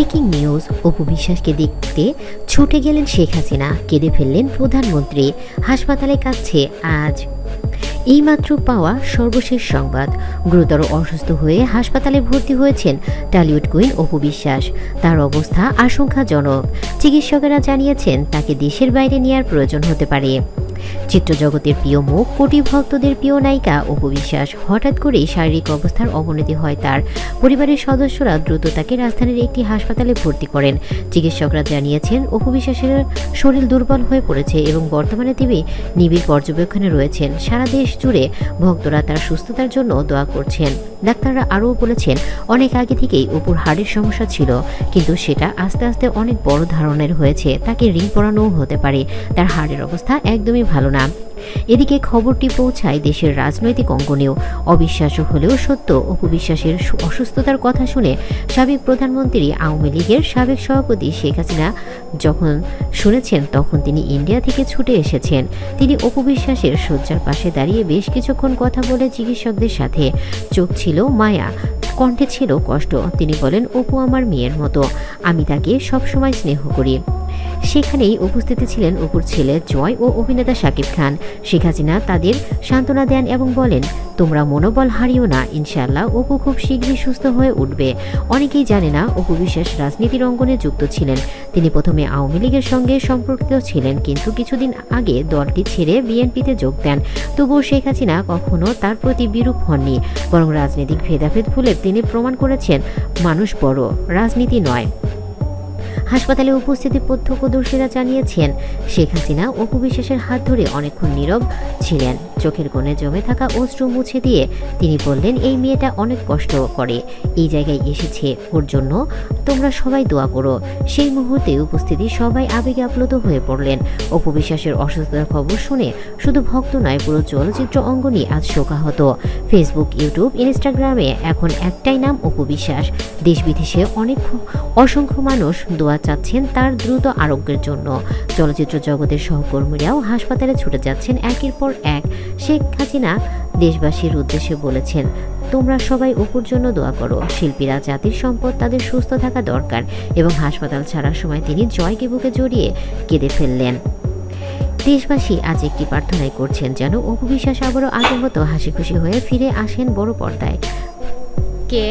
Breaking news, Apu বিশ্বাসকে দেখতে ছুটে গেলেন শেখ হাসিনা, কেঁদে ফেললেন প্রধানমন্ত্রী, হাসপাতালে কাঁদছে আজ। এইমাত্র পাওয়া সর্বশেষ সংবাদ, গুরুতর অসুস্থ হয়ে হাসপাতালে ভর্তি হয়েছেন টলিউড কুইন অপু বিশ্বাস। তার অবস্থা আশঙ্কাজনক। চিকিৎসকেরা জানিয়েছেন তাকে দেশের বাইরে নেওয়ার প্রয়োজন হতে পারে। চিত্রজগতের প্রিয় মুখ, কোটি ভক্তদের প্রিয় নায়িকা অপু বিশ্বাস হঠাৎ করেই শারীরিক অবস্থার অবনতি হয় তার। পরিবারের সদস্যরা দ্রুত তাকে রাজধানীর একটি হাসপাতালে ভর্তি করেন। চিকিৎসকরা জানিয়েছেন অপু বিশ্বাসের শরীর দুর্বল হয়ে পড়েছে এবং বর্তমানে তিনি নিবিড় পর্যবেক্ষণে রয়েছেন। সারা দেশ জুড়ে ভক্তরা তার সুস্থতার জন্য দোয়া করছেন। ডাক্তাররা আরও বলেছেন, অনেক আগে থেকেই অপুর হাড়ের সমস্যা ছিল, কিন্তু সেটা আস্তে আস্তে অনেক বড় ধরনের হয়েছে। তাকে রিং পরানোও হতে পারে। তার হাড়ের অবস্থা একদমই ভালো না। এদিকে খবরটি পৌঁছায় দেশের রাজনৈতিক অঙ্গনেও। অবিশ্বাস্য হলেও সত্য, অপু বিশ্বাসের অসুস্থতার কথা শুনে সাবেক প্রধানমন্ত্রী, আওয়ামী লীগের সাবেক সভাপতি শেখ হাসিনা যখন শুনেছেন, তখন তিনি ইন্ডিয়া থেকে ছুটে এসেছেন। তিনি অপু বিশ্বাসের শয্যার পাশে দাঁড়িয়ে বেশ কিছুক্ষণ কথা বলে চিকিৎসকদের সাথে। চোখ ছিল মায়া, কণ্ঠে ছিল কষ্ট। তিনি বলেন, অপু আমার মেয়ের মতো, আমি তাকে সবসময় স্নেহ করি। সেখানেই উপস্থিত ছিলেন অপুর ছেলে জয় ও অভিনেতা শাকিব খান। শেখ হাসিনা তাদের সান্ত্বনা দেন এবং বলেন, তোমরা মনোবল হারিও না, ইনশাআল্লাহ অপু খুব শীঘ্রই সুস্থ হয়ে উঠবে। অনেকেই জানে না অপু বিশ্বাস রাজনীতির অঙ্গনে যুক্ত ছিলেন। তিনি প্রথমে আওয়ামী লীগের সঙ্গে সম্পর্কিত ছিলেন, কিন্তু কিছুদিন আগে দলটি ছেড়ে বিএনপিতে যোগ দেন। তবুও শেখ হাসিনা কখনো তার প্রতি বিরূপ হননি, বরং রাজনৈতিক ভেদাভেদ ভুলে তিনি প্রমাণ করেছেন মানুষ বড়, রাজনীতি নয়। হাসপাতালে উপস্থিত প্রত্যক্ষদর্শীরা জানিয়েছেন, শেখ হাসিনা অপু বিশ্বাসের হাত ধরে অনেকক্ষণ নীরব ছিলেন। চোখের কোণে জমে থাকা অশ্রু মুছে দিয়ে তিনি বললেন, এই মেয়েটা অনেক কষ্ট করে এই জায়গায় এসেছে, ওর জন্য তোমরা সবাই দোয়া করো। সেই মুহূর্তে উপস্থিতি সবাই আবেগে আপ্লুত হয়ে পড়লেন। অপু বিশ্বাসের অসুস্থতার খবর শুনে শুধু ভক্ত নয়, পুরো চলচ্চিত্র অঙ্গনই আজ শোকাহত। ফেসবুক, ইউটিউব, ইনস্টাগ্রামে এখন একটাই নাম, অপু বিশ্বাস। দেশ বিদেশে অসংখ্য মানুষ দোয়া চাচ্ছেন তার দ্রুত আরোগ্যের জন্য। চলচ্চিত্র জগতের সহকর্মীরাও হাসপাতালে ছুটে যাচ্ছেন একের পর এক। শেখ হাসিনা দেশবাসীর উদ্দেশ্যে বলেছেন, তোমরা সবাই অপুর জন্য দোয়া করো। শিল্পীরা জাতির সম্পদ, তাদের সুস্থ থাকা দরকার। এবং হাসপাতাল ছাড়ার সময় তিনি জয়কে বুকে জড়িয়ে কেঁদে ফেললেন। দেশবাসী আজ একটি প্রার্থনাই করছেন, যেন অপু বিশ্বাস আবারও আগের মতো হাসি খুশি হয়ে ফিরে আসেন বড় পর্দায়। কে